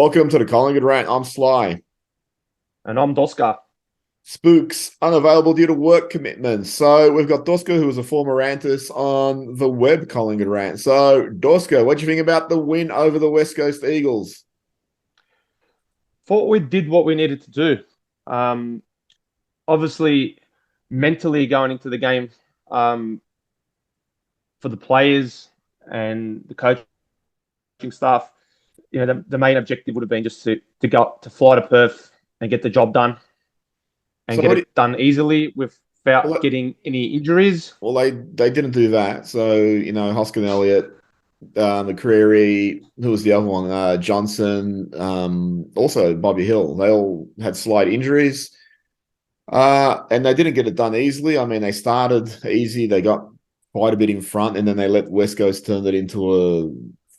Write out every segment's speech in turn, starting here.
Welcome to the Collingwood Rant. I'm Sly. And I'm Doska. Spook's unavailable due to work commitments. So we've got Doska, who was a former rantist on the web Collingwood Rant. So, Doska, what do you think about the win over the West Coast Eagles? Thought we did what we needed to do. Obviously, mentally going into the game, for the players and the coaching staff, the main objective would have been just to fly to Perth and get the job done and So, get it done easily without well, getting any injuries. well, they didn't do that. So, Hoskin Elliott, McCreary, who was the other one? Johnson, also Bobby Hill. They all had slight injuries. And they didn't get it done easily. I mean, they started easy. They got quite a bit in front, and then they let West Coast turn it into a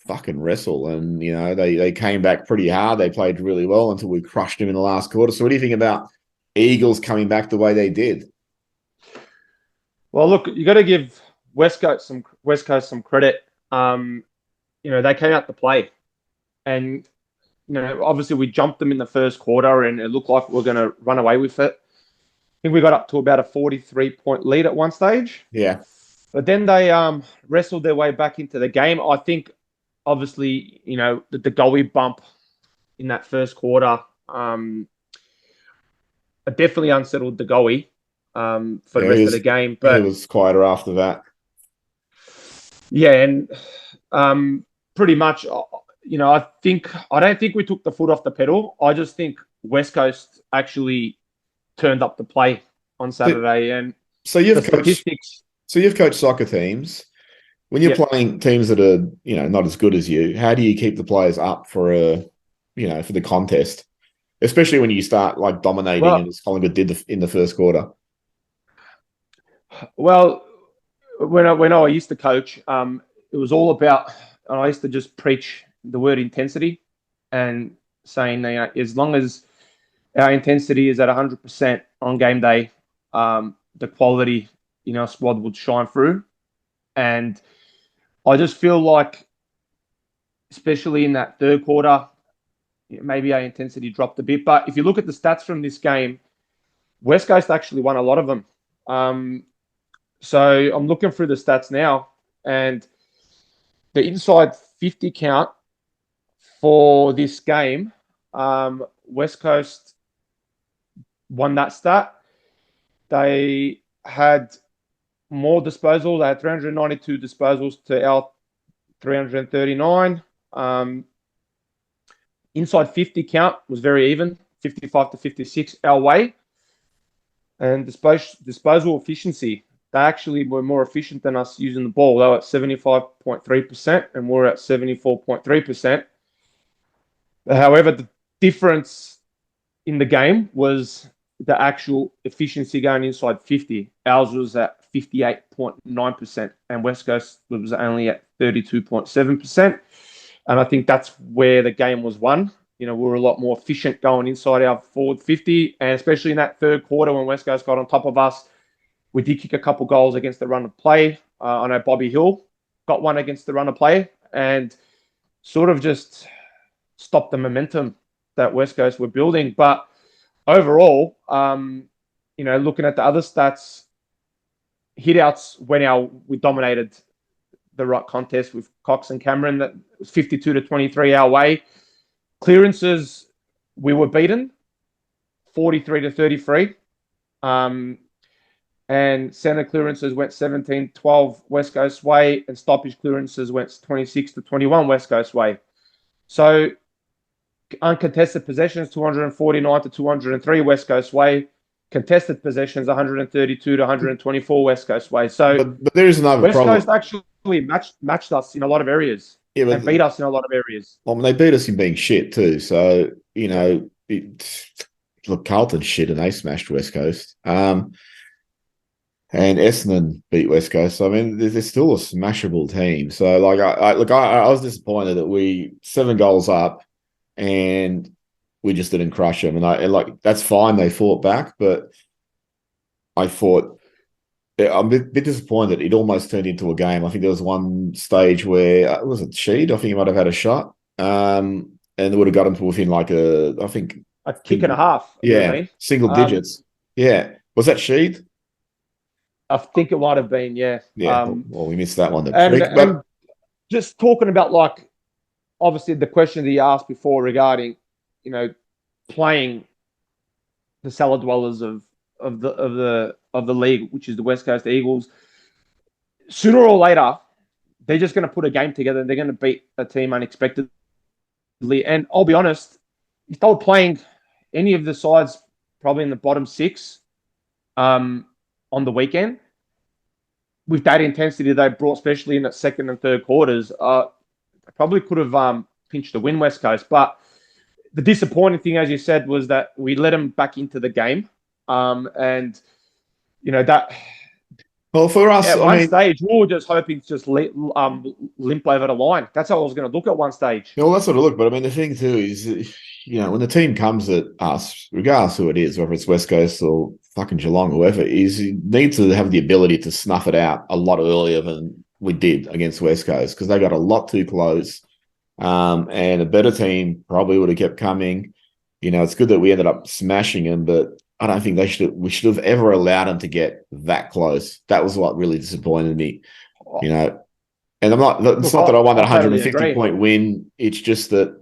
fucking wrestle. And, they came back pretty hard. They played really well until we crushed them in the last quarter. So what do you think about Eagles coming back the way they did? Well, look, you got to give West Coast some credit. They came out to play, and obviously we jumped them in the first quarter, and it looked like we were going to run away with it. I think we got up to about a 43-point lead at one stage. Yeah. But then they wrestled their way back into the game. I think, obviously, the de Goey bump in that first quarter definitely unsettled de Goey for the rest of the game. He But was quieter after that. yeah, and pretty much, I don't think we took the foot off the pedal. I just think West Coast actually turned up the play on Saturday, and so you've coached soccer teams. When you're playing teams that are not as good as you, how do you keep the players up for for the contest, especially when you start like dominating as Collingwood did in the first quarter? Well, when I used to coach, it was all about. I used to just preach the word intensity, and saying as long as our intensity is at 100% on game day, the quality in our squad would shine through. And I just feel like, especially in that third quarter, maybe our intensity dropped a bit. But if you look at the stats from this game, West Coast actually won a lot of them. So I'm looking through the stats now, and the inside 50 count for this game, West Coast won that stat. They had more disposals. They had 392 disposals to our 339. Inside 50 count was very even, 55 to 56 our way. And disposal efficiency, they actually were more efficient than us using the ball. They were at 75.3% and we're at 74.3%. However, the difference in the game was the actual efficiency going inside 50. Ours was at 58.9% and West Coast was only at 32.7%. And I think that's where the game was won. We were a lot more efficient going inside our forward 50, and especially in that third quarter when West Coast got on top of us, we did kick a couple goals against the run of play. I know Bobby Hill got one against the run of play and sort of just stopped the momentum that West Coast were building. But overall, looking at the other stats, hitouts we dominated the right contest with Cox and Cameron. That was 52 to 23 our way. Clearances, we were beaten 43 to 33. And center clearances went 17-12 West Coast way, and stoppage clearances went 26 to 21 West Coast way. So uncontested possessions 249 to 203 West Coast way. Contested possessions 132 to 124 West Coast way. So but there is another West problem. Coast actually matched us in a lot of areas. Yeah, and beat us in a lot of areas. Well, they beat us in being shit too. So, look, Carlton shit and they smashed West Coast. And Essendon beat West Coast. So, I mean, they're still a smashable team. So, like, I was disappointed that we 7 goals up and we just didn't crush them. And that's fine. They fought back, but I'm a bit disappointed. It almost turned into a game. I think there was one stage where was it Sheed? I think he might have had a shot. And and it would have got them to within like I think, a kick and a half. It would have been. single digits. Yeah. Was that Sheed? I think it might have been, yeah. Yeah. Well, we missed that one, the And prick. But just talking about like obviously the question that you asked before regarding, playing the cellar dwellers of the league, which is the West Coast Eagles. Sooner or later, they're just going to put a game together and they're going to beat a team unexpectedly. And I'll be honest, if they were playing any of the sides, probably in the bottom six, on the weekend, with that intensity they brought, especially in the second and third quarters, they probably could have pinched a win, West Coast. But the disappointing thing, as you said, was that we let them back into the game. And, that... Well, for us, at one stage, we were just hoping to just limp over the line. That's how I was going to look at one stage. well, that's what I look. But I mean, the thing too is, when the team comes at us, regardless who it is, whether it's West Coast or fucking Geelong, whoever, is you need to have the ability to snuff it out a lot earlier than we did against West Coast, because they got a lot too close. And a better team probably would have kept coming. It's good that we ended up smashing them, but I don't think we should have ever allowed them to get that close. That was what really disappointed me, And it's not that I want that 150-point win. It's just that,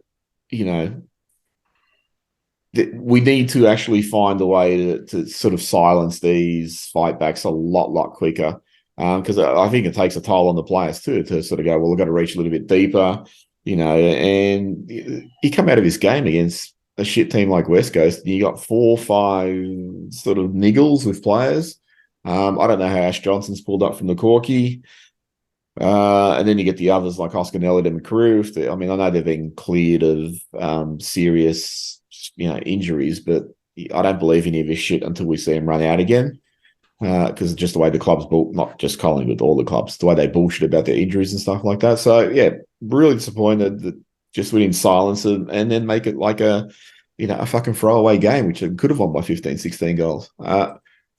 that we need to actually find a way to sort of silence these fight backs a lot quicker. Because I think it takes a toll on the players too, to sort of go, well, we've got to reach a little bit deeper, and you come out of this game against a shit team like West Coast, and you got 4 or 5 sort of niggles with players. I don't know how Ash Johnson's pulled up from the corky. And then you get the others like Oscar Elliott and McCrew. I know they've been cleared of serious, injuries, but I don't believe any of this shit until we see them run out again. Because just the way the clubs not just Collingwood, all the clubs, the way they bullshit about their injuries and stuff like that. So yeah, really disappointed that just we didn't silence it and then make it like a fucking throwaway game, which it could have won by 15, 16 goals.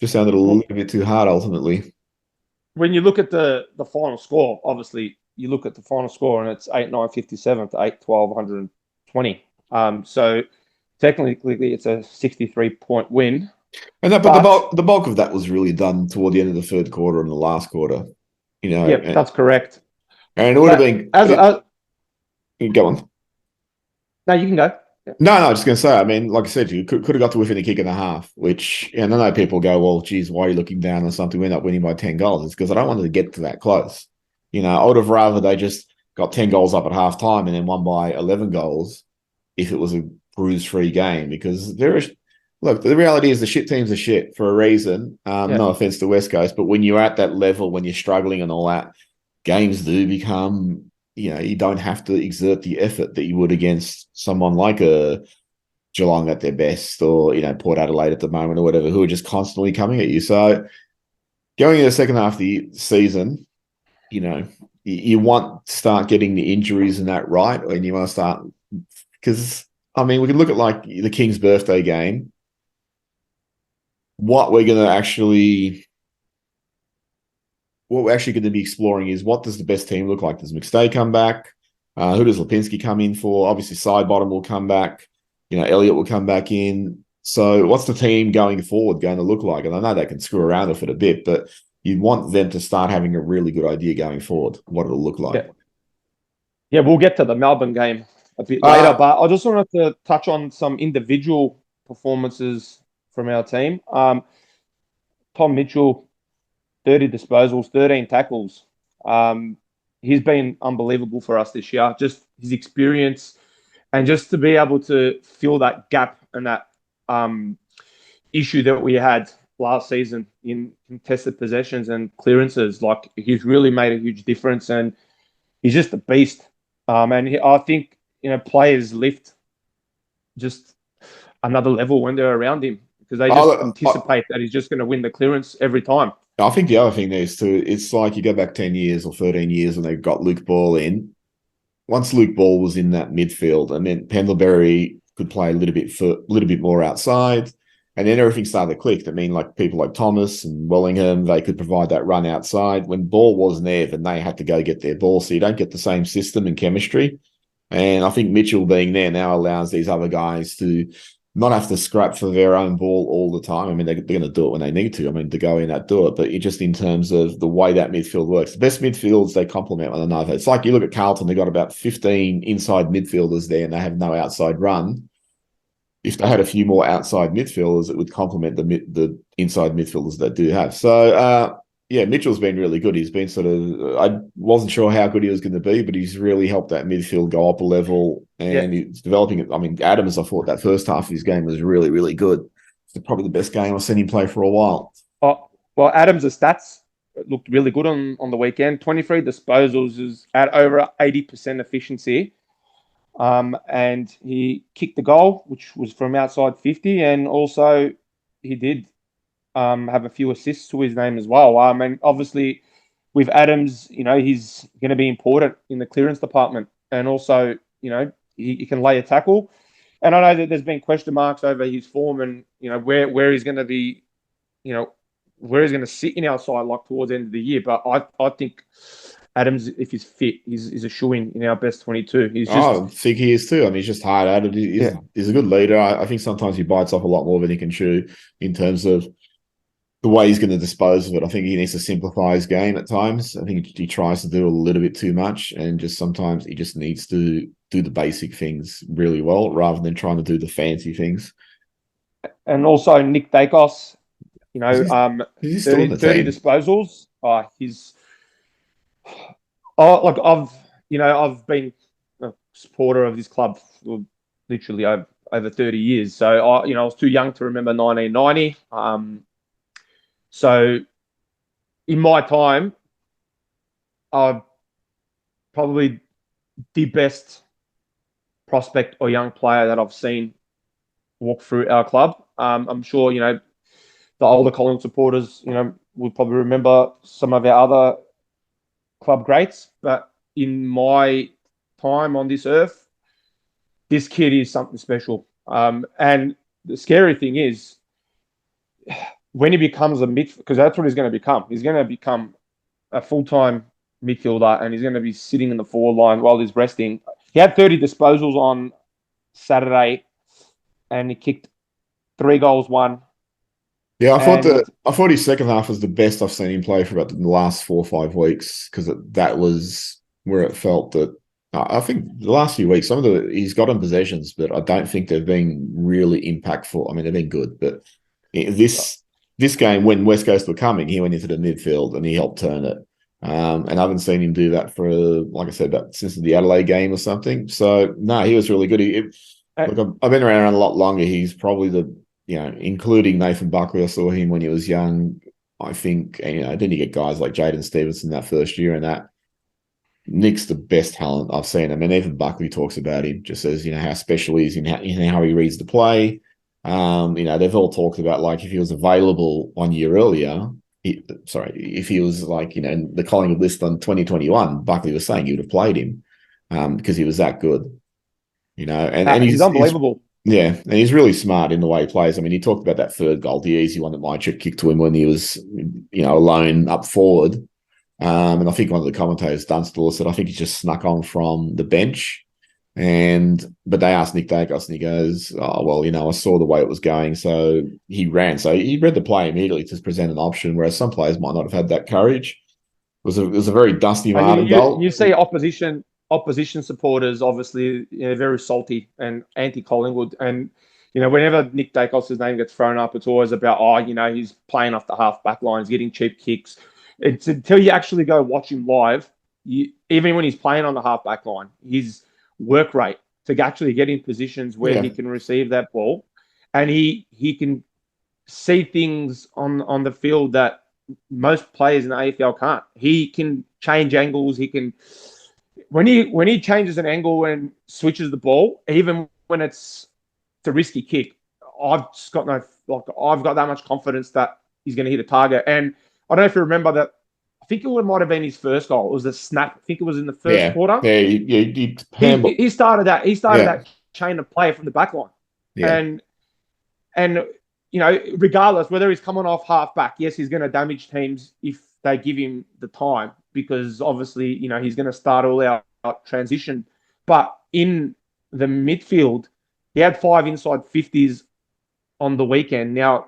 Just sounded a little bit too hard ultimately. When you look at the final score, obviously you look at the final score and it's 8-9-57 to 8-12, 120. So technically it's a 63-point win. And but the bulk of that was really done toward the end of the third quarter and the last quarter. Yeah, that's correct. And it would have been go on. No, you can go. Yeah. No, I was just going to say, like I said, you could have got to within a kick and a half, which, I know people go, well, geez, why are you looking down on something? We end up winning by 10 goals. It's because I don't want to get to that close. I would have rather they just got 10 goals up at half time and then won by 11 goals if it was a bruise-free game, because look, the reality is the shit teams are shit for a reason. No offense to West Coast, but when you're at that level, when you're struggling and all that, games do become... you don't have to exert the effort that you would against someone like a Geelong at their best, or, Port Adelaide at the moment or whatever, who are just constantly coming at you. So going into the second half of the season, you want to start getting the injuries and that right, and you want to start... Because, we can look at like the King's birthday game. What we're actually going to be exploring is, what does the best team look like? Does McStay come back? Who does Lipinski come in for? Obviously, Sidebottom will come back. Elliott will come back in. So what's the team going forward going to look like? And I know they can screw around with it a bit, but you want them to start having a really good idea going forward, what it'll look like. Yeah, we'll get to the Melbourne game a bit later, but I just wanted to touch on some individual performances from our team. Tom Mitchell, 30 disposals, 13 tackles. He's been unbelievable for us this year. Just his experience, and just to be able to fill that gap and that issue that we had last season in contested possessions and clearances. Like, he's really made a huge difference, and he's just a beast. I think, players lift just another level when they're around him, because they just anticipate that he's just going to win the clearance every time. I think the other thing there is too, it's like you go back 10 years or 13 years when they got Luke Ball in. Once Luke Ball was in that midfield, and then Pendlebury could play a little bit more outside, and then everything started to click. Like people like Thomas and Wellingham, they could provide that run outside. When Ball wasn't there, then they had to go get their ball. So you don't get the same system and chemistry. And I think Mitchell being there now allows these other guys to not have to scrap for their own ball all the time. I mean, they're going to do it when they need to. I mean, De Goey and that do it, but it just in terms of the way that midfield works, the best midfields, they complement one another. It's like you look at Carlton, they've got about 15 inside midfielders there and they have no outside run. If they had a few more outside midfielders, it would complement the inside midfielders they do have. So, yeah, Mitchell's been really good. He's been sort of, I wasn't sure how good he was going to be, but he's really helped that midfield go up a level Yeah. and he's developing it. I mean, Adams, I thought that first half of his game was really, really good. It's probably the best game I've seen him play for a while. Oh, well, Adams' stats looked really good on the weekend. 23 disposals is at over 80% efficiency. And he kicked the goal, which was from outside 50, and also he did have a few assists to his name as well. And obviously with Adams, he's going to be important in the clearance department, and also he can lay a tackle. And I know that there's been question marks over his form and where he's going to be, where he's going to sit in our side like towards the end of the year. But I think Adams, if he's fit, he's a shoo-in in our best 22. I think he is too. I mean, he's just hard at it. Yeah. He's a good leader. I think sometimes he bites off a lot more than he can chew in terms of the way he's going to dispose of it. I think he needs to simplify his game at times. I think he tries to do a little bit too much, and just sometimes he just needs to do the basic things really well rather than trying to do the fancy things. And also Nick Dacos, He's still in the 30 team. disposals. I've been a supporter of this club for literally over 30 years. So I was too young to remember 1990. So in my time, probably the best prospect or young player that I've seen walk through our club. I'm sure, the older Collingwood supporters, will probably remember some of our other club greats. But in my time on this earth, this kid is something special. And the scary thing is, when he becomes a midfielder, because that's what he's going to become. He's going to become a full-time midfielder, and he's going to be sitting in the forward line while he's resting. He had 30 disposals on Saturday, and he kicked 3 goals, 1. Yeah, I thought his second half was the best I've seen him play for about the last 4 or 5 weeks because that was where it felt that I think the last few weeks he's gotten possessions, but I don't think they've been really impactful. I mean, they've been good, but this game when West Coast were coming, he went into the midfield and he helped turn it. And I haven't seen him do that for, like I said, since the Adelaide game or something. So no, he was really good. Look, I've been around a lot longer. He's probably including Nathan Buckley. I saw him when he was young. I think, then you get guys like Jaden Stevenson that first year, and that Nick's the best talent I've seen. I mean, even Buckley talks about him, just says, how special he is in how he reads the play. They've all talked about like if he was available 1 year earlier, if he was like, in the Collingwood list on 2021, Buckley was saying he would have played him because he was that good, and he's unbelievable. And he's really smart in the way he plays. I mean, he talked about that third goal, the easy one that Mychuk kicked to him when he was, alone up forward. And I think one of the commentators, Dunstall, said, I think he just snuck on from the bench. But they asked Nick Dacos and he goes, oh, well, I saw the way it was going. So he ran. So he read the play immediately to present an option, whereas some players might not have had that courage. It was a very dusty Martin goal. You see opposition supporters, obviously, very salty and anti-Collingwood. And, whenever Nick Dacos' name gets thrown up, it's always about, he's playing off the half-back lines, getting cheap kicks. It's until you actually go watch him live, even when he's playing on the half-back line, his work rate to actually get in positions where he can receive that ball. And he can see things on the field that most players in the AFL can't. He can change angles. He can... When he changes an angle and switches the ball, even when it's a risky kick, I've got that much confidence that he's going to hit a target. And I don't know if you remember that. I think it might have been his first goal. It was a snap. I think it was in the first quarter. Yeah, he started that. He started that chain of play from the back line. Yeah. And regardless whether he's coming off half back, yes, he's going to damage teams if they give him the time, because obviously, he's going to start all our transition But in the midfield, he had 5 inside 50s on the weekend. Now,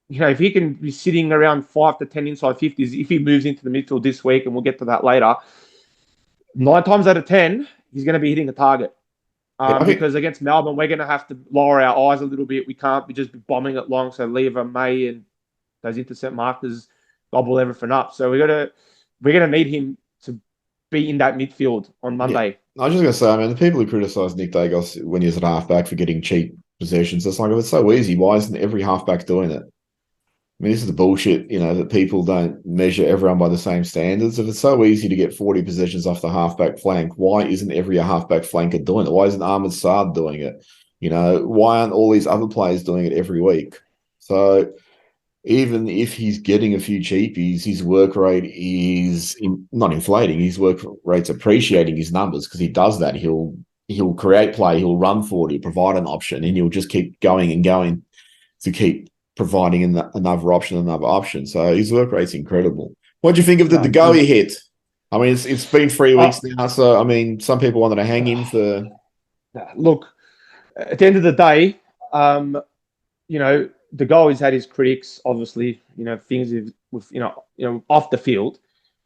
if he can be sitting around 5 to 10 inside 50s, if he moves into the midfield this week, and we'll get to that later, 9 times out of 10, he's going to be hitting the target. Because against Melbourne, we're going to have to lower our eyes a little bit. We can't be just bombing it long. So Lever, May, and those intercept markers gobble everything up. So we're gonna need him to be in that midfield on Monday. Yeah. I was just going to say, I mean, the people who criticise Nick Dagos when he's at halfback for getting cheap possessions, it's like, if it's so easy, why isn't every halfback doing it? I mean, this is the bullshit, that people don't measure everyone by the same standards. If it's so easy to get 40 possessions off the halfback flank, why isn't every halfback flanker doing it? Why isn't Ahmed Saad doing it? Why aren't all these other players doing it every week? So even if he's getting a few cheapies, his work rate is not inflating. His work rate's appreciating his numbers, because he does that. He'll create play, he'll run forward, he'll provide an option, and he'll just keep going and going to keep providing another option. So his work rate's incredible. What do you think of the de Goey hit? I mean, it's been 3 weeks now, so I mean, some people wanted to hang him for. Look, at the end of the day, de Goey's had his critics, obviously. Things with off the field,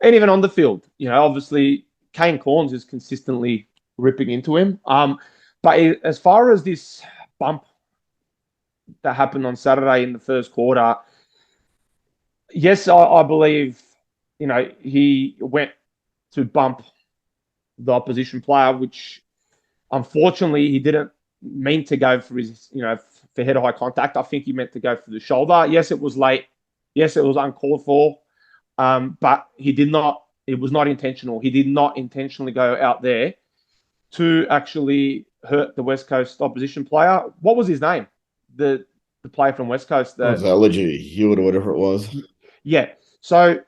and even on the field. Obviously, Kane Cornes is consistently ripping into him. But as far as this bump that happened on Saturday in the first quarter, yes, I believe, he went to bump the opposition player, which unfortunately he didn't mean to go for his, for head-high contact. I think he meant to go for the shoulder. Yes, it was late. Yes, it was uncalled for. But it was not intentional. He did not intentionally go out there to actually hurt the West Coast opposition player. What was his name? The player from West Coast. What was that? Legit Hewitt or whatever it was. Yeah. So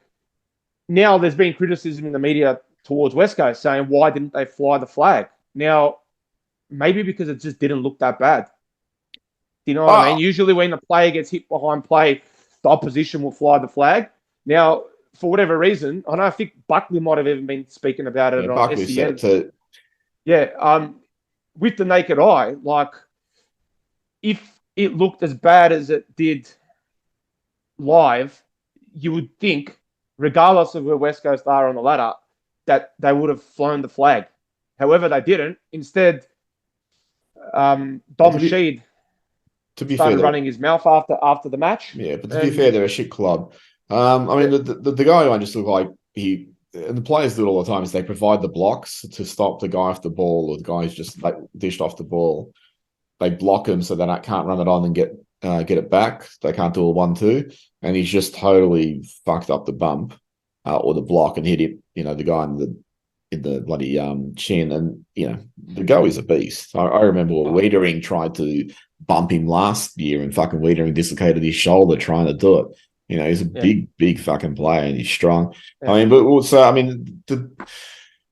now there's been criticism in the media towards West Coast saying, why didn't they fly the flag? Now, maybe because it just didn't look that bad. Do you know what I mean? Usually when a player gets hit behind play, the opposition will fly the flag. Now, for whatever reason, I think Buckley might have even been speaking about it on Buckley SEN. said it too. Yeah. With the naked eye, like, if it looked as bad as it did live, you would think, regardless of where West Coast are on the ladder, that they would have flown the flag. However, they didn't. Instead, Dom Sheed started running his mouth after the match. Yeah, but to be fair, they're a shit club. I mean, the guy one just looked like and the players do it all the time, is they provide the blocks to stop the guy off the ball, or the guy who's just like dished off the ball. They block him so they can't run it on and get it back. They can't do a 1-2, and he's just totally fucked up the bump or the block and hit him. The guy in the bloody chin, and de Goey's a beast. I remember Wiedering tried to bump him last year, and fucking Wiedering dislocated his shoulder trying to do it. He's a big fucking player, and he's strong. Yeah. I mean,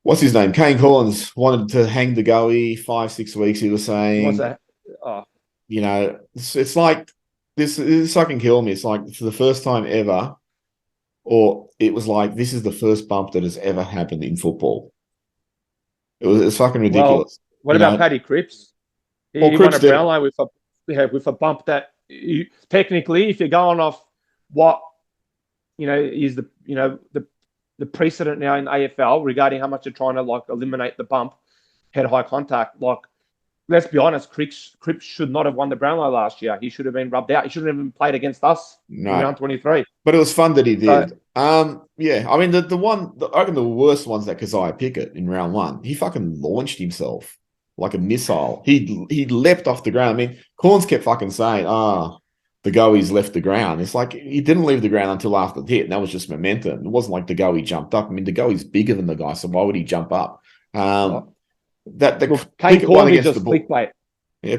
what's his name? Kane Cornes wanted to hang de Goey 5-6 weeks. He was saying, what's that? It's like this fucking kill me. It's like, for the first time ever, or it was like, this is the first bump that has ever happened in football. It's fucking ridiculous. Well, what about Paddy Cripps? He won a Brownlow with a bump that technically, if you're going off what is the precedent now in AFL regarding how much they're trying to eliminate the bump, head-high contact, let's be honest, Cripps should not have won the Brownlow last year. He should have been rubbed out. He shouldn't have even played against us in round 23. But it was fun that he did. Yeah, I mean, I reckon the worst one's that Keziah Pickett in round 1. He fucking launched himself like a missile. He leapt off the ground. I mean, Cornes kept fucking saying, de Goey's left the ground. It's like, he didn't leave the ground until after the hit, and that was just momentum. It wasn't like de Goey jumped up. I mean, de Goey's bigger than the guy, so why would he jump up? Kane Cornes is just clickbait. Yeah,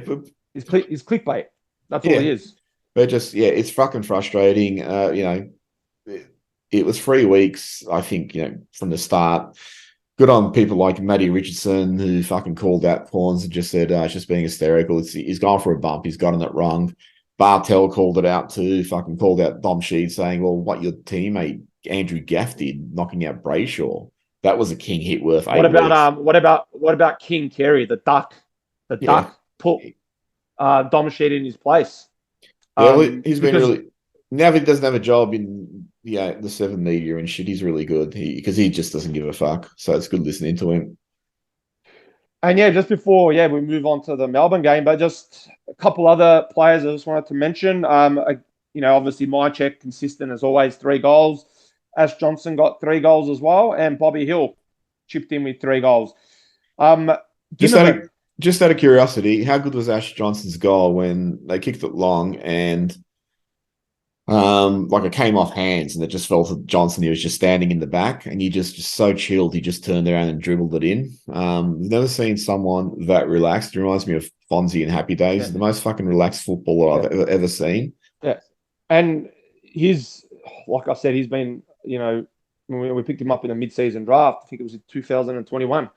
it's clickbait. That's all it is. But just, it's fucking frustrating. It was 3 weeks, I think, from the start. Good on people like Matty Richardson, who fucking called out Cornes and just said, it's just being hysterical. He's gone for a bump. He's gotten it wrong. Bartel called it out too, fucking called out Dom Sheed, saying, well, what your teammate Andrew Gaff did, knocking out Brayshaw. That was a king hit worth What 8 weeks. about King Kerry, the duck? The Yeah. duck put Dom Sheed in his place. Yeah, well, he's been Because really. Now that he doesn't have a job in the seven media and shit, he's really good. Because he just doesn't give a fuck. So it's good listening to him. And yeah, just before we move on to the Melbourne game, but just a couple other players I just wanted to mention. Obviously my check consistent as always, 3 goals. Ash Johnson got 3 goals as well, and Bobby Hill chipped in with 3 goals. Just out of Ginnivan, just out of curiosity, how good was Ash Johnson's goal when they kicked it long and like it came off hands and it just fell to Johnson? He was just standing in the back and he just so chilled. He just turned around and dribbled it in. Never seen someone that relaxed. It reminds me of Fonzie and Happy Days. yeah, The most fucking relaxed footballer I've ever seen. yeah, and like I said, he's been when we picked him up in a mid-season draft. I think it was in 2021,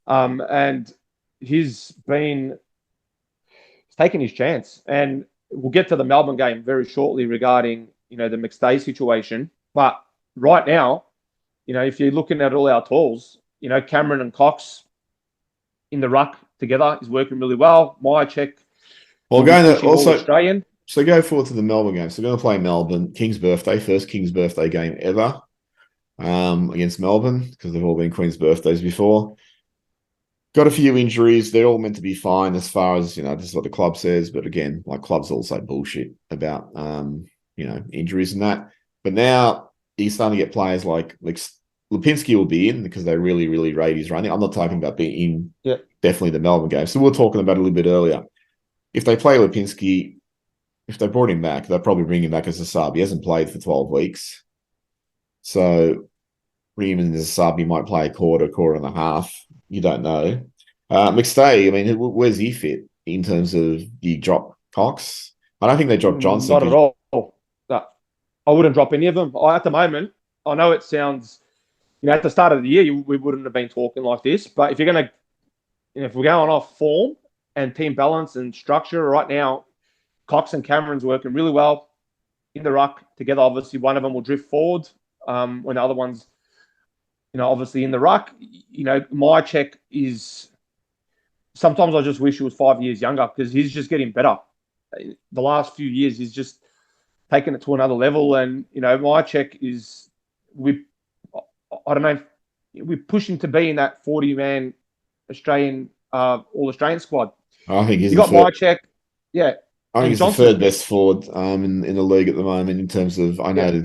and he's taken his chance. And we'll get to the Melbourne game very shortly regarding the McStay situation. But right now, if you're looking at all our tools, Cameron and Cox in the ruck together is working really well. My check Well, will be going to pushing all also Australian. so go forward to the Melbourne game. So we're going to play Melbourne, King's birthday, first King's birthday game ever against Melbourne because they've all been Queen's birthdays before. Got a few injuries. They're all meant to be fine as far as, this is what the club says. But again, like clubs also bullshit about, injuries and that. But now he's starting to get players like Lipinski will be in because they really, really rate his running. I'm not talking about being in definitely the Melbourne game. So we were talking about it a little bit earlier. If they play Lipinski, if they brought him back, they'll probably bring him back as a sub. He hasn't played for 12 weeks. So bring him in as a sub. He might play a quarter and a half. You don't know. McStay, I mean, where's he fit in terms of the drop Cox? I don't think they dropped Johnson. Not at all. No, I wouldn't drop any of them. At the moment, I know it sounds, at the start of the year, we wouldn't have been talking like this. But if you're going to, if we're going off form and team balance and structure right now, Cox and Cameron's working really well in the ruck together. Obviously, one of them will drift forward when the other one's, obviously in the ruck. My check is sometimes I just wish he was 5 years younger because he's just getting better. The last few years, he's just taken it to another level. And, my check is I don't know, we're pushing to be in that 40-man Australian, All-Australian squad. I think he's you got my check. Yeah. I think he's Johnson, the third best forward in the league at the moment in terms of, I know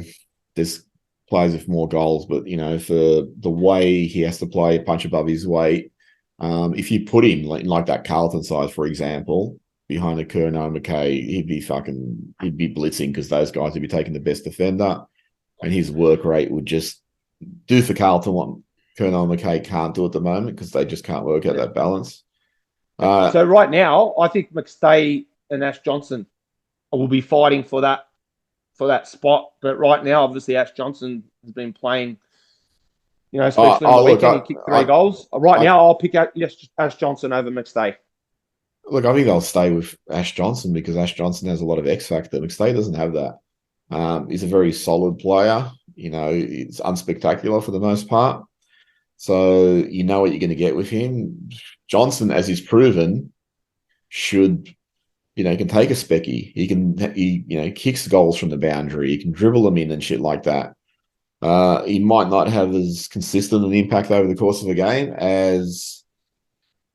there's players with more goals, but, for the way he has to play, punch above his weight, if you put him like that Carlton side, for example, behind the Curnow and McKay, he'd be blitzing because those guys would be taking the best defender and his work rate would just do for Carlton what Curnow and McKay can't do at the moment because they just can't work out that balance. So right now, I think McStay and Ash Johnson will be fighting for that spot. But right now, obviously, Ash Johnson has been playing, especially on the weekend. He kicked 3 goals. Right now, I'll pick out Ash Johnson over McStay. Look, I think I'll stay with Ash Johnson because Ash Johnson has a lot of X factor. McStay doesn't have that. He's a very solid player. It's unspectacular for the most part. So you know what you're going to get with him. Johnson, as he's proven, should, can take a specky. He kicks goals from the boundary. He can dribble them in and shit like that. He might not have as consistent an impact over the course of a game as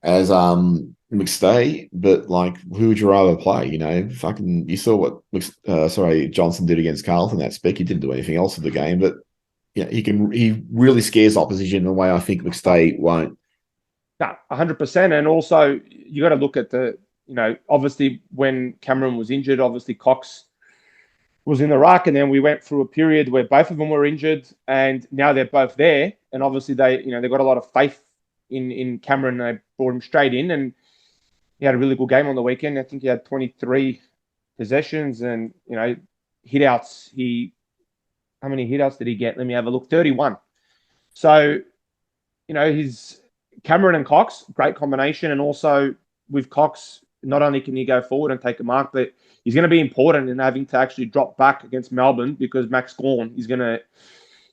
McStay, but who would you rather play? You saw what Johnson did against Carlton. That spec, he didn't do anything else in the game, but he really scares opposition in a way I think McStay won't. No, 100%. And also, you got to look at obviously when Cameron was injured, obviously Cox was in the ruck, and then we went through a period where both of them were injured, and now they're both there. And obviously they got a lot of faith in Cameron. They brought him straight in, and he had a really good game on the weekend. I think he had 23 possessions and hitouts. How many hitouts did he get? Let me have a look. 31. So his Cameron and Cox, great combination, and also with Cox, not only can he go forward and take a mark, but he's going to be important in having to actually drop back against Melbourne because Max Gawn is going to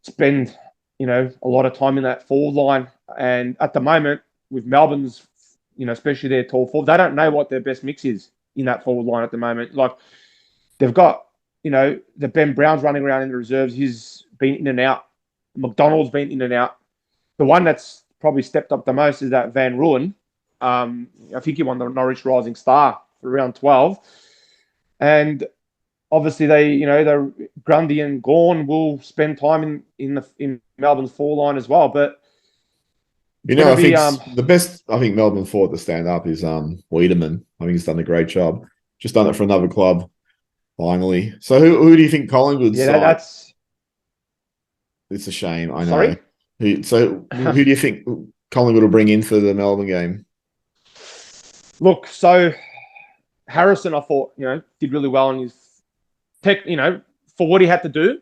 spend a lot of time in that forward line. And at the moment, with Melbourne's, especially their tall forward, they don't know what their best mix is in that forward line at the moment. Like, they've got, the Ben Brown's running around in the reserves. He's been in and out. McDonald's been in and out. The one that's probably stepped up the most is that Van Ruin. I think he won the Norwich Rising Star for round 12. And obviously they're Grundy and Gawn will spend time in Melbourne's forward line as well. But I think the best Melbourne forward to stand up is Wiedemann. I think he's done a great job. Just done it for another club, finally. So who do you think Collingwood's side? That's it's a shame, I know. Sorry? Who do you think Collingwood will bring in for the Melbourne game? Look, so Harrison, I thought, did really well in his tech, for what he had to do,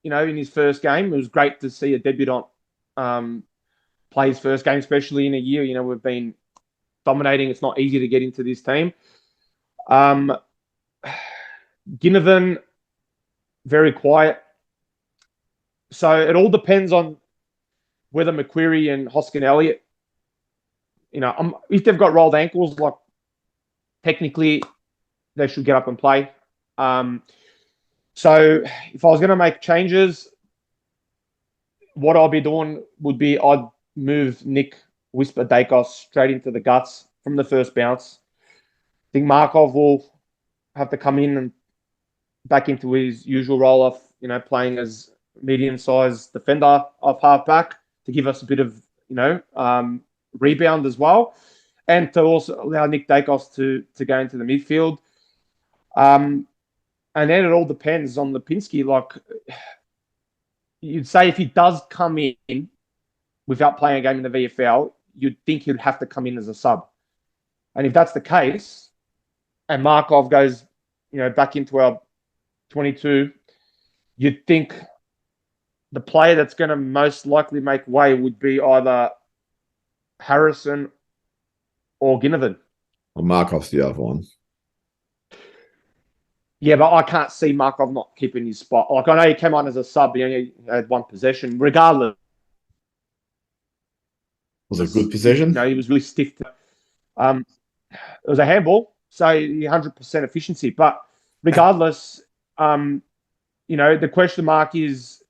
in his first game. It was great to see a debutant play his first game, especially in a year. We've been dominating. It's not easy to get into this team. Ginnivan, very quiet. So it all depends on whether Macquarie and Hoskin Elliott, if they've got rolled ankles, like technically they should get up and play. So if I was going to make changes, what I'll be doing would be I'd move Nick Whisper-Dacos straight into the guts from the first bounce. I think Markov will have to come in and back into his usual role of, playing as medium-sized defender off half-back to give us a bit of, rebound as well, and to also allow Nick Dacos to go into the midfield. And then it all depends on Lipinski. Like, you'd say if he does come in without playing a game in the VFL, you'd think he'd have to come in as a sub. And if that's the case, and Markov goes, back into our 22, you'd think the player that's going to most likely make way would be either Harrison or Ginnivan. Well, Markov's the other one. Yeah, but I can't see Markov not keeping his spot. Like, I know he came on as a sub, he only had one possession. Regardless, was it a good possession? He was really stiff. It was a handball, so 100% efficiency. But regardless, the question mark is,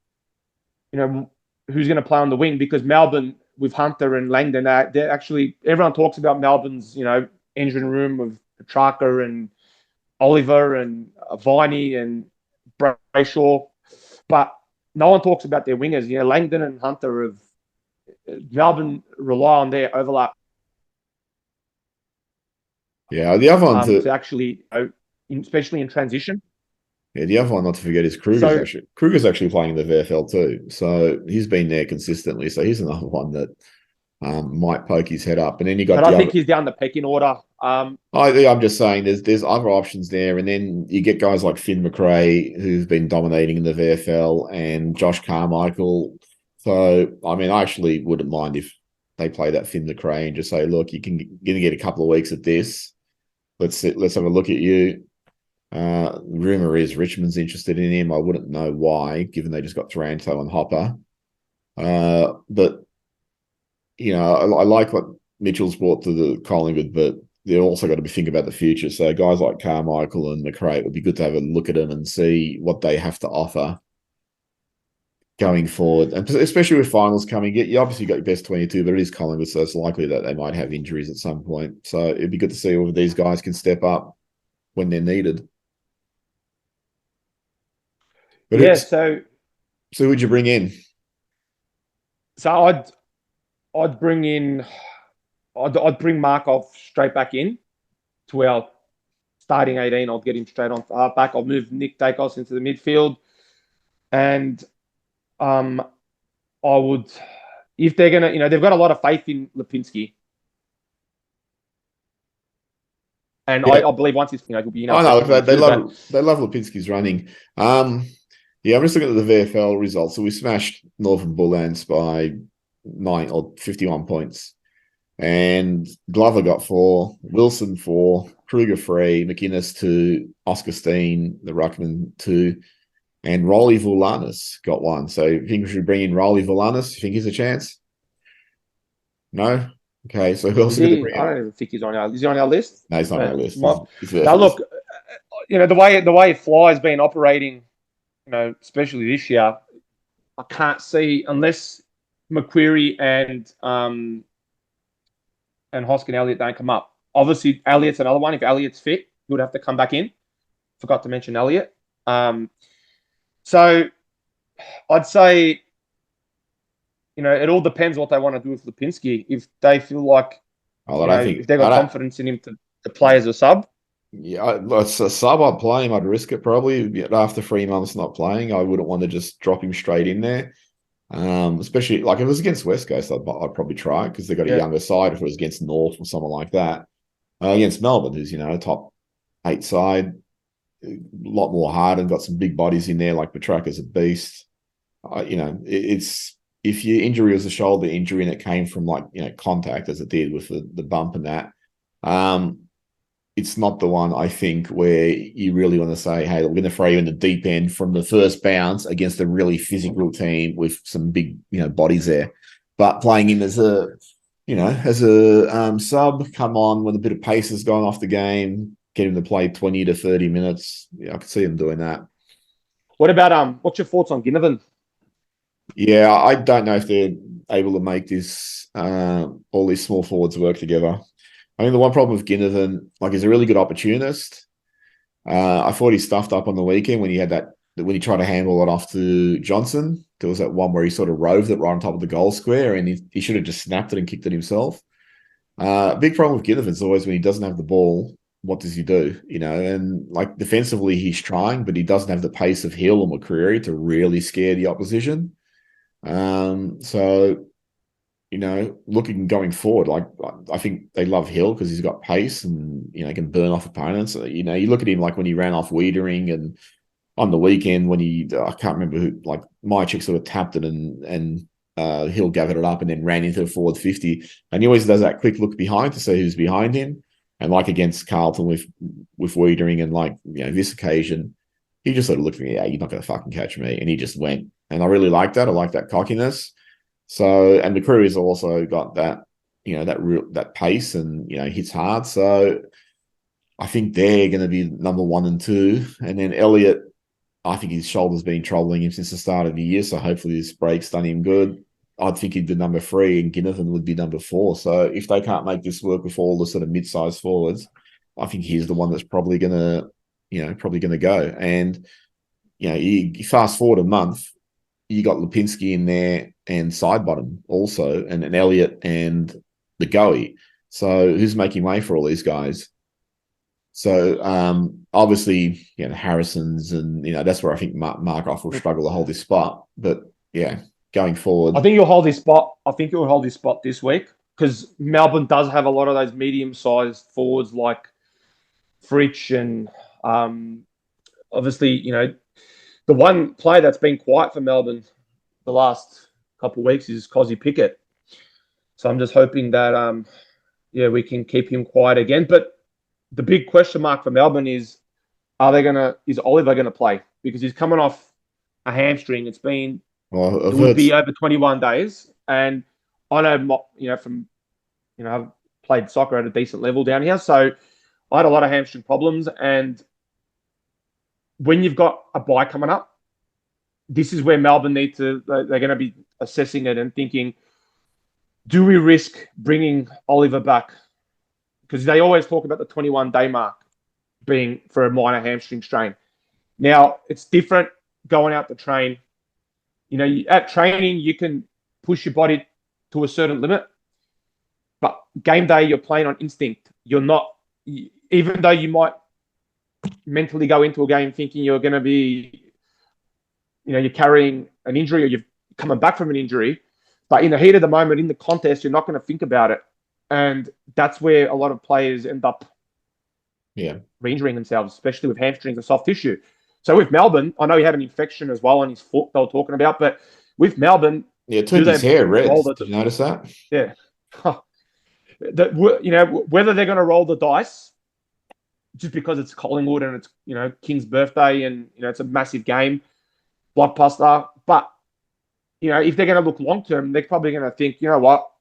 who's going to play on the wing? Because Melbourne, with Hunter and Langdon, they're actually, everyone talks about Melbourne's, engine room of Petrarca and Oliver and Viney and Brayshaw, but no one talks about their wingers. Langdon and Hunter have Melbourne rely on their overlap. Yeah, the other one to actually, especially in transition. Yeah, the other one not to forget is Kruger's Kruger's actually playing in the VFL too, so he's been there consistently. So he's another one that might poke his head up. And then you got. But I think he's down the pecking order. I'm just saying there's other options there, and then you get guys like Finn McRae who've been dominating in the VFL, and Josh Carmichael. So I actually wouldn't mind if they play that Finn McRae and just say, look, you're gonna get a couple of weeks at this. Let's have a look at you. Rumor is Richmond's interested in him. I wouldn't know why, given they just got Taranto and Hopper. But I like what Mitchell's brought to the Collingwood, but they've also got to be thinking about the future. So guys like Carmichael and McRae, it would be good to have a look at them and see what they have to offer going forward, and especially with finals coming. You obviously got your best 22, but it is Collingwood, so it's likely that they might have injuries at some point. So it'd be good to see whether these guys can step up when they're needed. But yeah, so who would you bring in? So I'd bring Markov straight back in to our starting 18. I'll get him straight on back. I'll move Nick Dacos into the midfield, and I would, if they're gonna, they've got a lot of faith in Lipinski, and yeah. I believe once he's, he'll be. They love Lipinski's running. I'm just looking at the VFL results. So we smashed Northern Bullants by 51 points. And Glover got 4, Wilson 4, Kruger 3, McInnes 2, Oscar Steen, the Ruckman 2. And Rolly Vulanis got one. So you think we should bring in Rolly Vulanis? You think he's a chance? No? Okay, so who else Is is going to he? bring I it? don't even think he's on our. Is he on our list? No, he's not on our list. He's Now worthless. look, the way Fly's been operating, especially this year, I can't see unless McQuarrie and Hoskin Elliott don't come up. Obviously, Elliott's another one. If Elliott's fit, he would have to come back in. Forgot to mention Elliott. So I'd say, it all depends what they want to do with Lipinski. If they feel like, Oh, I don't if think they've I got don't. confidence in him to play as a sub. Yeah, it's a sub. I'd play him. I'd risk it probably after 3 months not playing. I wouldn't want to just drop him straight in there. Especially like if it was against West Coast, I'd probably try it because they've got a Yeah. younger side. If it was against North or someone like that, against Melbourne, who's a top 8 side, a lot more hard and got some big bodies in there. Like Petrarca's a beast. It's if your injury was a shoulder injury and it came from contact as it did with the bump and that. It's not the one I think where you really want to say, hey, we're going to throw you in the deep end from the first bounce against a really physical team with some big, bodies there. But playing him as a sub, come on when a bit of pace has gone off the game, get him to play 20 to 30 minutes. Yeah, I could see him doing that. What about what's your thoughts on Ginnivan? Yeah, I don't know if they're able to make this all these small forwards work together. I think the one problem with Ginnivan, he's a really good opportunist. I thought he stuffed up on the weekend when he tried to handle it off to Johnson. There was that one where he sort of roved it right on top of the goal square, and he should have just snapped it and kicked it himself. Big problem with Ginnivan is always when he doesn't have the ball, what does he do? And defensively he's trying, but he doesn't have the pace of Hill or McCreary to really scare the opposition. So looking going forward, I think they love Hill because he's got pace and he can burn off opponents. You look at him when he ran off Wiedering and on the weekend when I can't remember who, Mychik sort of tapped it and Hill gathered it up and then ran into the forward 50, and he always does that quick look behind to see who's behind him. And against Carlton with Wiedering and this occasion, he just sort of looked at me, yeah, you're not going to fucking catch me, and he just went. And I really like that. I like that cockiness. So, and the crew has also got that, that pace and, hits hard. So I think they're going to be number 1 and 2. And then Elliott, I think his shoulder's been troubling him since the start of the year. So hopefully this break's done him good. I'd think he'd be number 3 and Ginnivan would be number 4. So if they can't make this work with all the sort of mid-sized forwards, I think he's the one that's probably going to go. And, you fast forward a month, you got Lipinski in there and Sidebottom also, and an Elliott and de Goey. So who's making way for all these guys? So obviously, Harrison's and that's where I think Markov will struggle to hold his spot. But yeah, going forward, I think you'll hold his spot. I think you'll hold his spot this week because Melbourne does have a lot of those medium-sized forwards like Fritsch and obviously, the one player that's been quiet for Melbourne the last couple of weeks is Cozzy Pickett. So I'm just hoping that we can keep him quiet again. But the big question mark for Melbourne is Oliver gonna play? Because he's coming off a hamstring. It would be over 21 days. And I know I've played soccer at a decent level down here. So I had a lot of hamstring problems, and when you've got a bye coming up, this is where Melbourne they're going to be assessing it and thinking, do we risk bringing Oliver back? Because they always talk about the 21-day mark being for a minor hamstring strain. Now, it's different going out to train. At training, you can push your body to a certain limit, but game day, you're playing on instinct. You're not, even though you might mentally go into a game thinking you're going to be, you're carrying an injury or you're coming back from an injury, but in the heat of the moment, in the contest, you're not going to think about it. And that's where a lot of players end up re-injuring themselves, especially with hamstrings and soft tissue. So with Melbourne, I know he had an infection as well on his foot they were talking about, but with Melbourne... Yeah, it turned his hair red. Did you notice that? Yeah. Whether they're going to roll the dice just because it's Collingwood and it's, King's birthday and, it's a massive game, blockbuster. But, if they're going to look long-term, they're probably going to think, you know what,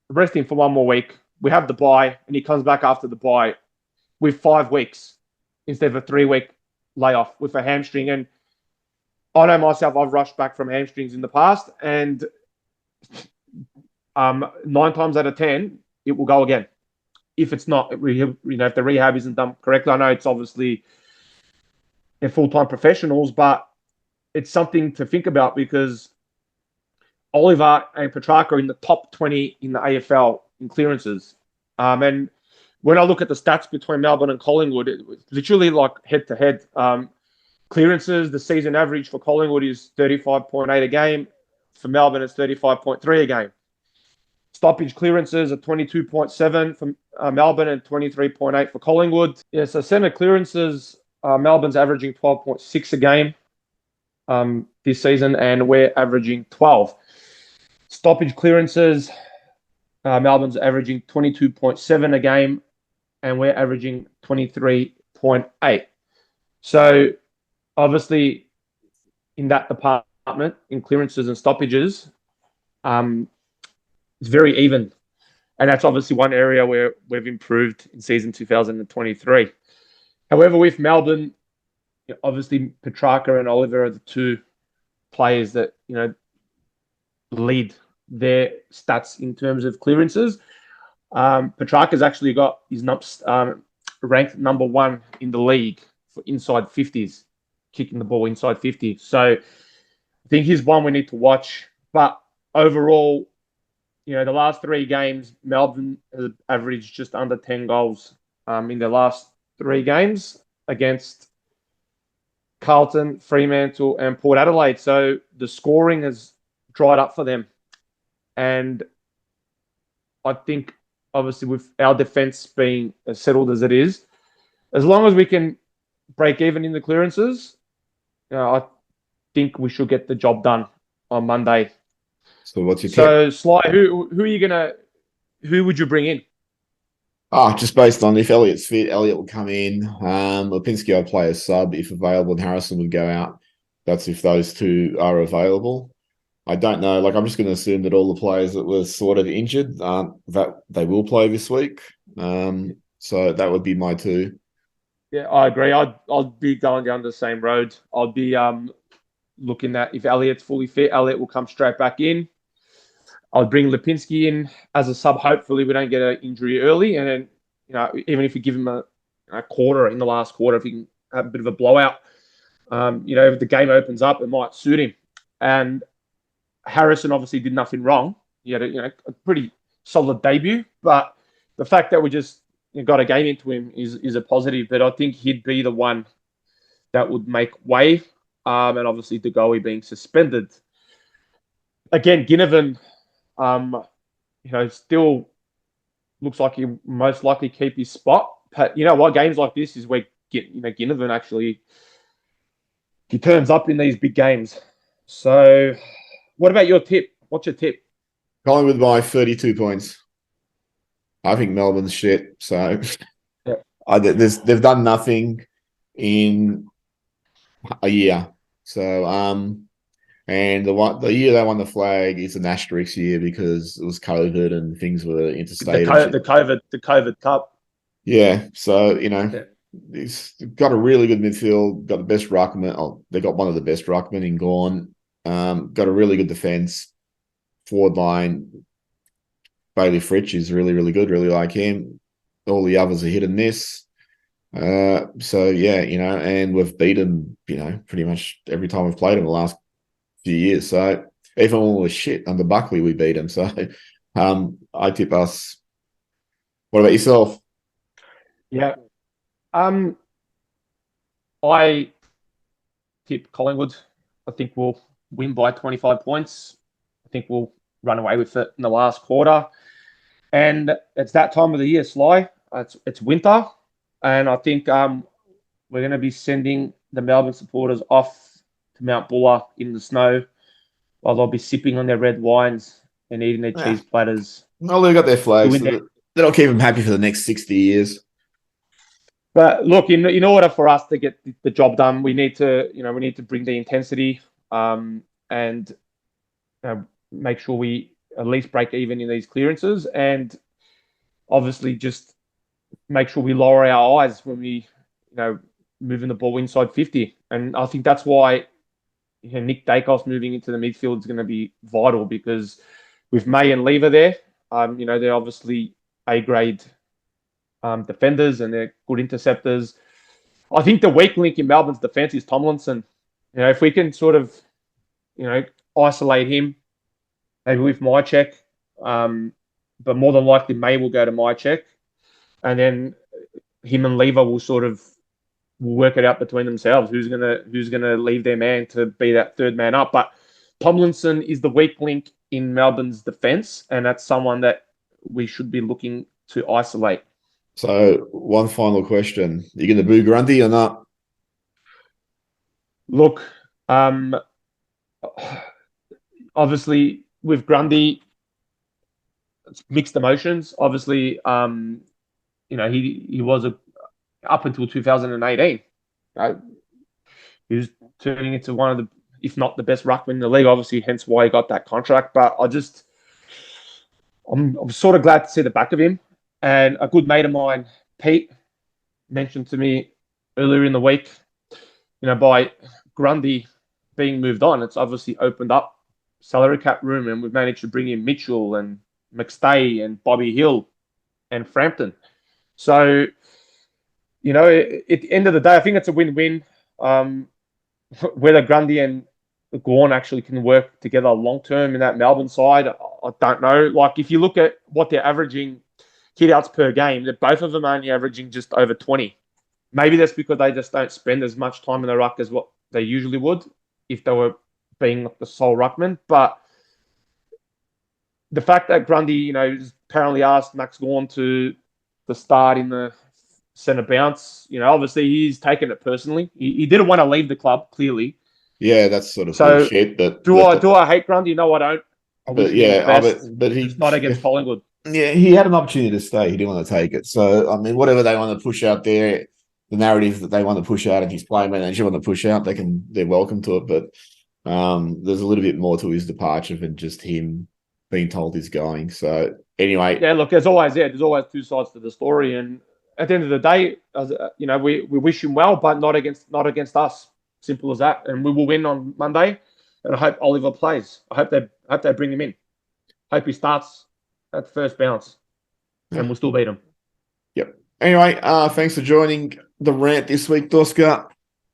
rest him for one more week. We have the bye, and he comes back after the bye with 5 weeks instead of a 3-week layoff with a hamstring. And I know myself, I've rushed back from hamstrings in the past, and 9 times out of 10, it will go again. If it's not, if the rehab isn't done correctly. I know it's obviously they're full-time professionals, but it's something to think about because Oliver and Petrarca are in the top 20 in the AFL in clearances. And when I look at the stats between Melbourne and Collingwood, it was literally like head-to-head. Clearances, the season average for Collingwood is 35.8 a game. For Melbourne, it's 35.3 a game. Stoppage clearances are 22.7 for Melbourne and 23.8 for Collingwood. Yeah, so centre clearances, Melbourne's averaging 12.6 a game this season, and we're averaging 12. Stoppage clearances, Melbourne's averaging 22.7 a game, and we're averaging 23.8. So, obviously, in that department, in clearances and stoppages, it's very even. And that's obviously one area where we've improved in season 2023. However, with Melbourne, obviously Petrarca and Oliver are the two players that, lead their stats in terms of clearances. Petrarca's actually got his ranked number 1 in the league for inside 50s, kicking the ball inside 50. So I think he's one we need to watch. But overall, the last 3 games, Melbourne has averaged just under 10 goals in their last 3 games against Carlton, Fremantle, and Port Adelaide. So the scoring has dried up for them. And I think, obviously, with our defence being as settled as it is, as long as we can break even in the clearances, I think we should get the job done on Monday. So what's your tip? So, Sly, who would you bring in? Just based on if Elliott's fit, Elliott will come in. Lipinski will play a sub if available, and Harrison would go out. That's if those two are available. I don't know. I'm just going to assume that all the players that were sort of injured, that they will play this week. So that would be my 2. Yeah, I agree. I'd be going down the same road. I'd be looking at if Elliott's fully fit, Elliott will come straight back in. I'd bring Lipinski in as a sub. Hopefully, we don't get an injury early, and then even if we give him a quarter in the last quarter, if he can have a bit of a blowout, if the game opens up, it might suit him. And Harrison obviously did nothing wrong. He had a pretty solid debut, but the fact that we just got a game into him is a positive. But I think he'd be the one that would make way, and obviously de Goey being suspended. Again, Ginnivan, still looks like he'll most likely keep his spot. But you know what? Games like this is where Ginnivan actually he turns up in these big games. So, what about your tip? What's your tip? Collingwood by 32 points. I think Melbourne's shit. So yeah. They've done nothing in a year. So and the year they won the flag is an asterisk year because it was COVID and things were interstate. The COVID Cup. Yeah. So he's got a really good midfield. Got the best ruckman. Oh, they got one of the best ruckmen in Gawn. Got a really good defense. Forward line, Bailey Fritsch is really, really good. Really like him. All the others are hit and miss. So yeah, and we've beaten, pretty much every time we've played them the last few years. So even when we were shit under Buckley, we beat them. So I tip us. What about yourself? Yeah. I tip Collingwood. I think we'll win by 25 points. I think we'll run away with it in the last quarter. And it's that time of the year, Sly. It's winter. And I think we're going to be sending the Melbourne supporters off to Mount Buller in the snow while they'll be sipping on their red wines and eating their cheese platters. Well, they've got their flags. That'll keep them happy for the next 60 years. But look, in order for us to get the job done, we need to bring the intensity. and make sure we at least break even in these clearances, and obviously just make sure we lower our eyes when we, moving the ball inside 50. And I think that's why Nick Dacos moving into the midfield is going to be vital, because with May and Lever there, they're obviously A-grade defenders and they're good interceptors. I think the weak link in Melbourne's defence is Tomlinson. If we can sort of, isolate him, maybe with my check, but more than likely May will go to my check, and then him and Lever will sort of work it out between themselves who's gonna leave their man to be that third man up. But Tomlinson is the weak link in Melbourne's defence, and that's someone that we should be looking to isolate. So, one final question: you going to boo Grundy or not? Look, obviously with Grundy, it's mixed emotions. Obviously, he was up until 2018. He was turning into one of the, if not the best ruckman in the league. Obviously, hence why he got that contract. But I'm sort of glad to see the back of him. And a good mate of mine, Pete, mentioned to me earlier in the week, by Grundy being moved on, it's obviously opened up salary cap room, and we've managed to bring in Mitchell and McStay and Bobby Hill and Frampton. So, at the end of the day, I think it's a win-win. Whether Grundy and Gawn actually can work together long-term in that Melbourne side, I don't know. Like, if you look at what they're averaging hit-outs per game, they're both of them only averaging just over 20. Maybe that's because they just don't spend as much time in the ruck as what they usually would if they were being the sole ruckman. But the fact that Grundy, apparently asked Max Gawn to start in the centre bounce, obviously he's taken it personally. He didn't want to leave the club, clearly. Yeah, that's sort of bullshit. But do I hate Grundy? No, I don't. I wish him the best, but he's not against Collingwood. Yeah, he had an opportunity to stay. He didn't want to take it. So, I mean, whatever they want to push out there, the narrative that they want to push out, if he's playing manager want to push out, they're welcome to it. But there's a little bit more to his departure than just him being told he's going. So, anyway. Yeah, look, there's always two sides to the story. And at the end of the day, we wish him well, but not against us. Simple as that. And we will win on Monday. And I hope Oliver plays. I hope they bring him in. Hope he starts at the first bounce, and we'll still beat them. Yep. Anyway, thanks for joining the rant this week, Doska.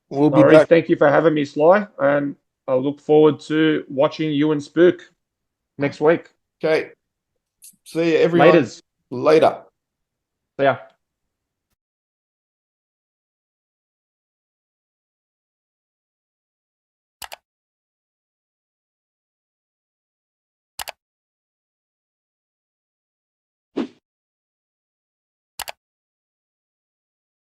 We'll be back. Thank you for having me, Sly, and I'll look forward to watching you and Spook next week. Okay. See you, everyone. Later. Later. See ya.